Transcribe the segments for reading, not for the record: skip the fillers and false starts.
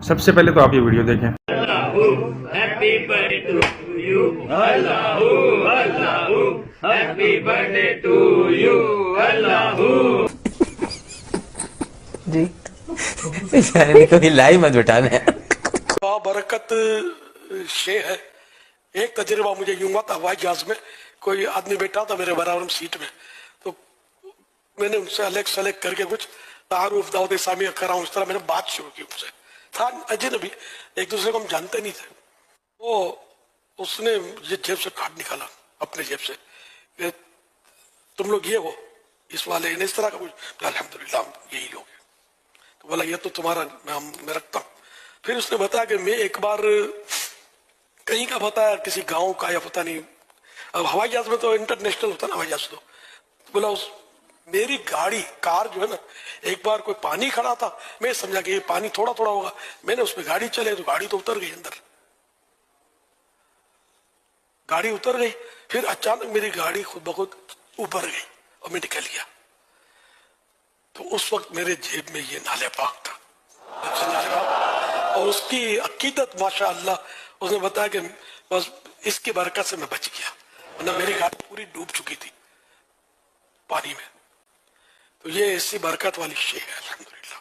سب سے پہلے تو آپ یہ ویڈیو دیکھیں. ہیپی برتھڈے ٹو یو اللہ ہیپی برتھڈے ٹو یو اللہ. جی کوئی لائی مت بٹانا ہے. برکت شے ہے. ایک تجربہ مجھے یوں ہوا تھا ہوائی جہاز میں، کوئی آدمی بیٹھا تھا میرے برابر سیٹ میں، تو میں نے ان سے الیک سلیک کر کے کچھ تعارف دعوت اسلامی کراؤں، اس طرح میں نے بات شروع کی. ان سے تھا اجنبی، ایک دوسرے کو ہم جانتے نہیں تھے. وہ اس نے یہ جیب سے کارڈ نکالا اپنے جیب سے کہ تم لوگ یہ ہو اس والے نے، اس طرح کا کچھ. الحمدللہ ہم یہی لوگ ہیں. تو بولا یہ تو تمہارا میں رکھتا ہوں. پھر اس نے بتایا کہ میں ایک بار کہیں کا بتایا، کسی گاؤں کا یا پتہ نہیں، اب ہوائی جہاز میں تو انٹرنیشنل ہوتا نا ہوائی جہاز. تو بولا اس میری گاڑی کار جو ہے نا، ایک بار کوئی پانی کھڑا تھا، میں سمجھا کہ یہ پانی تھوڑا تھوڑا ہوگا، میں نے اس میں گاڑی چلے تو گاڑی تو اتر گئی اندر، گاڑی اتر گئی. پھر اچانک میری گاڑی خود بخود اوپر گئی اور میں نکل گیا. تو اس وقت میرے جیب میں یہ نالے پاک تھا، اور اس کی عقیدت ماشاءاللہ. اس نے بتایا کہ بس اس کی برکت سے میں بچ گیا، ورنہ میری گاڑی پوری ڈوب چکی تھی پانی میں. تو یہ ایسی برکت والی شے ہے الحمدللہ،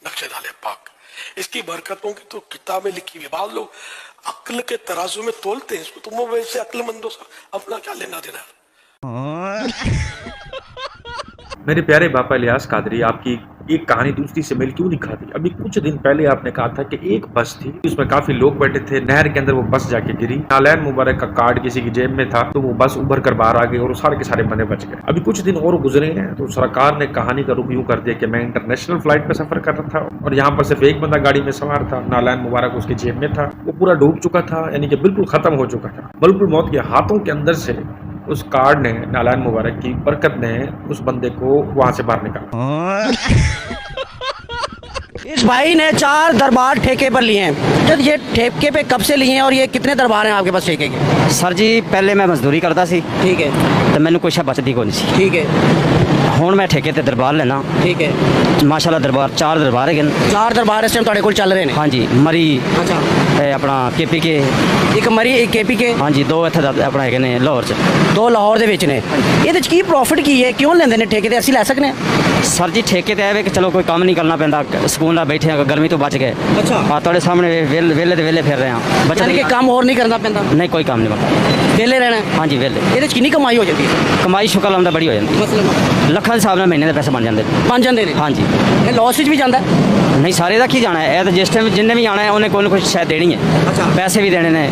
نقش نالے پاک. اس کی برکتوں کی تو کتابیں لکھی ہوئی. بعض لوگ عقل کے ترازو میں تولتے ہیں اس کو، تم وہ ویسے عقل مندوں سے اپنا کیا لینا دینا. میرے پیارے باپا الیاس قادری، آپ کی ایک کہانی دوسری سے میل کیوں نہیں کھاتی؟ ابھی کچھ دن پہلے آپ نے کہا تھا کہ ایک بس تھی، اس میں کافی لوگ بیٹھے تھے، نہر کے اندر وہ بس جا کے گری، نالین مبارک کا کارڈ کسی کی جیب میں تھا، تو وہ بس ابھر کر باہر آ گئی اور سارے کے سارے بندے بچ گئے. ابھی کچھ دن اور گزرے ہیں تو سرکار نے کہانی کا رخ یوں کر دیا کہ میں انٹرنیشنل فلائٹ پہ سفر کر رہا تھا اور یہاں پر صرف ایک بندہ گاڑی میں سوار تھا، نالین مبارک اس کی جیب میں تھا، وہ پورا ڈوب چکا تھا، یعنی کہ بالکل ختم ہو چکا تھا. ملک الموت کے ہاتھوں کے اندر سے اس کارڈ نے، نالین مبارک کی برکت نے اس بندے کو وہاں سے باہر نکالا. اس بھائی نے 4 دربار ٹھیکے پر لیے ہیں. جب یہ ٹھیکے پہ کب سے لیے ہیں اور یہ کتنے دربار ہیں آپ کے پاس ٹھیکے کے؟ سر جی پہلے میں مزدوری کرتا سی، ٹھیک ہے، تو مینوں کچھ بچتی کو نہیں سی. ٹھیک ہے. ہوں میں ٹھیکے تے دربار لینا. ٹھیک ہے. ماشاءاللہ دربار 4 دربار ہے. 4 دربار اس ٹائم تھوڑے کول چل رہے ہیں؟ ہاں جی. مری، اچھا، اپنا کے پی کے، ایک مری ایک کے پی کے. ہاں جی. 2 اتنے اپنا ہے نے لاہور چ. 2 لاہور دے وچ نے. یہ کی پروفٹ کی ہے، کیوں لیندے نے ٹھیکے تے؟ اسی لے سکنے ہیں سر جی. ٹھیکے تے ہے کہ چلو کوئی کام نہیں کرنا پیندا، سکون نال بیٹھے ہیں، گرمی تو بچ گئے. اچھا. ہاں تھوڑے سامنے ویلے تے ویلے پھر رہے ہیں. بچا یعنی کہ کام اور نہیں کرنا پیندا؟ نہیں کوئی کام نہیں کرنا، ویلے رہنا ہے. ہاں جی ویلے. یہ کتنی کمائی ہو جاتی ہے؟ کمائی شکر اللہ بڑی ہو جاتی، مطلب لکھاں دے حساب نال مہینے دے پیسے بن جاندے. بن جاندے نے؟ ہاں جی. یہ لاس وچ بھی جاندا ہے؟ نہیں سارے دا کی جانا ہے. جس ٹائم جن بھی آنا ہے انہیں کوئی نہ کوئی شاید دینی ہے. اچھا. پیسے بھی دینے نے.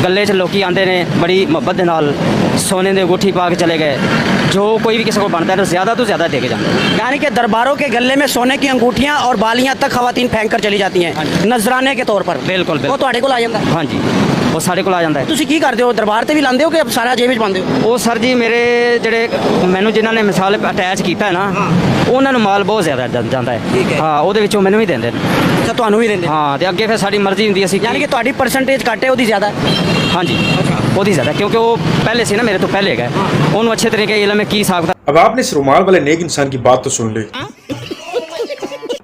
گلے چ لوکی آندے نے بڑی محبت دے نال، سونے دے انگوٹھی پا کے چلے گئے. جو کوئی بھی کسی کو بنتا ہے تو زیادہ دے کے جانا ہے. یعنی کہ درباروں کے گلے میں سونے کی انگوٹھیاں اور بالیاں تک خواتین پھینک کر چلی جاتی ہیں نذرانے کے طور پر. بالکل وہ تواڈے کول آ جاندا ہے؟ ہاں جی وہ سارے کو آ جاتا ہے. تسی کی کرتے ہو؟ دربار تے بھی لاندے ہو کہ سارا جیب وچ پاندے ہو؟ وہ سر جی میرے جڑے مینوں جنہاں نے مثال اٹیچ کیتا ہے نا، انہاں نوں مال بہت زیادہ جاندا ہے. ہاں وہ مینوں بھی دیندے. اچھا تانوں بھی دیندے؟ ہاں تے اگے پھر ساری مرضی ہوندی ہے. یعنی کہ تہاڈی پرسنٹیج گھٹ ہے، اودی زیادہ ہے؟ ہاں جی وہی زیادہ، کیونکہ وہ پہلے سے نا میرے تو پہلے گئے، انہوں اچھے طریقے علم میں کی ساکھتا. اب آپ نے اس رومال والے نیک انسان کی بات تو سن لی.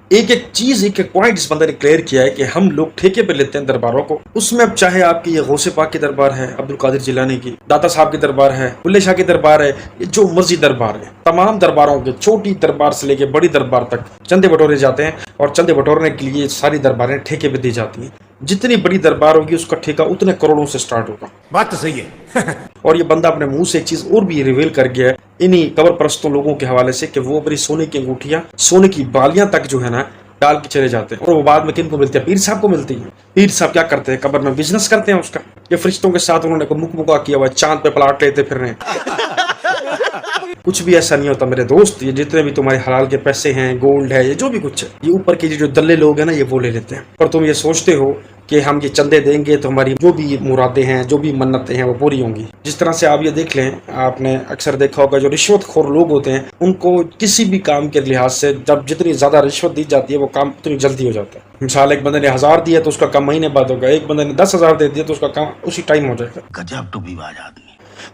ایک چیز ایک پوائنٹ اس بندے نے کلیئر کیا ہے کہ ہم لوگ ٹھیکے پہ لیتے ہیں درباروں کو. اس میں اب چاہے آپ کی یہ غوث پاک کی دربار ہے، عبد القادر جیلانی کی، داتا صاحب کی دربار ہے، بلے شاہ کی دربار ہے، جو مرضی دربار ہے، تمام درباروں کے چھوٹی دربار سے لے کے بڑی دربار تک چندے بٹورے جاتے ہیں، اور چندے بٹورنے کے لیے ساری درباریں ٹھیکے پہ دی جاتی ہیں. جتنی بڑی دربار ہوگی اس کا ٹھیکہ اتنے کروڑوں سے سٹارٹ ہوگا. بات تو صحیح ہے. اور یہ بندہ اپنے منہ سے ایک چیز اور بھی ریویل کر گیا ہے انہی قبر پرستوں لوگوں کے حوالے سے، کہ وہ اپنی سونے کی انگوٹھیاں، سونے کی بالیاں تک جو ہے نا ڈال کے چلے جاتے ہیں. اور وہ بعد میں کن کو ملتی ہے؟ پیر صاحب کو ملتی ہے. پیر صاحب کیا کرتے ہیں؟ قبر میں بزنس کرتے ہیں اس کا. یہ فرشتوں کے ساتھ انہوں نے مکا کیا ہوا ہے، چاند پہ پلاٹ لیتے پھر رہے ہیں. کچھ بھی ایسا نہیں ہوتا میرے دوست. یہ جتنے بھی تمہارے حلال کے پیسے ہیں، گولڈ ہے، یہ جو بھی کچھ ہے، یہ اوپر کے جو دلے لوگ ہیں نا، یہ وہ لے لیتے ہیں. اور تم یہ سوچتے ہو کہ ہم یہ چندے دیں گے تو ہماری جو بھی مرادیں ہیں، جو بھی منتیں ہیں، وہ پوری ہوں گی. جس طرح سے آپ یہ دیکھ لیں، آپ نے اکثر دیکھا ہوگا جو رشوت خور لوگ ہوتے ہیں، ان کو کسی بھی کام کے لحاظ سے جب جتنی زیادہ رشوت دی جاتی ہے وہ کام اتنی جلدی ہو جاتا ہے. مثال ایک بندے نے 1000 دیا تو اس کا کام مہینے بعد ہوگا، ایک بندے نے 10,000 دے دیا تو اس کا کام اسی ٹائم ہو جائے گا. گجب ٹو بی باز آدمی.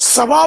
1.25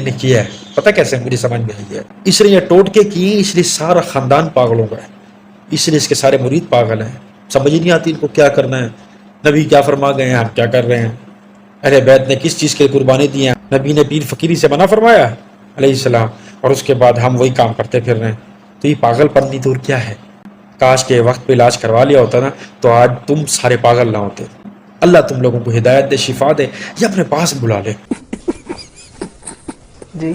نہیں کیا ہے. پتہ کیسے مجھے سمجھ میں آئی ہے. اس لیے یہ ٹوٹکے کیے، اس لیے سارا خاندان پاگل ہو گیا، اس لیے اس کے سارے مرید پاگل ہیں. سمجھ ہی نہیں آتی ان کو کیا کرنا ہے. نبی کیا فرما گئے ہیں، ہم کیا کر رہے ہیں. اہل بیت نے کس چیز کے قربانی دی ہیں؟ نبی نے پیر فقیری سے منع فرمایا علیہ السلام، اور اس کے بعد ہم وہی کام کرتے پھر رہے ہیں. تو یہ پاگل پن نہیں تو اور کیا ہے. کاش کے وقت پہ علاج کروا لیا ہوتا نا تو آج تم سارے پاگل نہ ہوتے. اللہ تم لوگوں کو ہدایت دے، شفا دے، یا اپنے پاس بلا لے. جی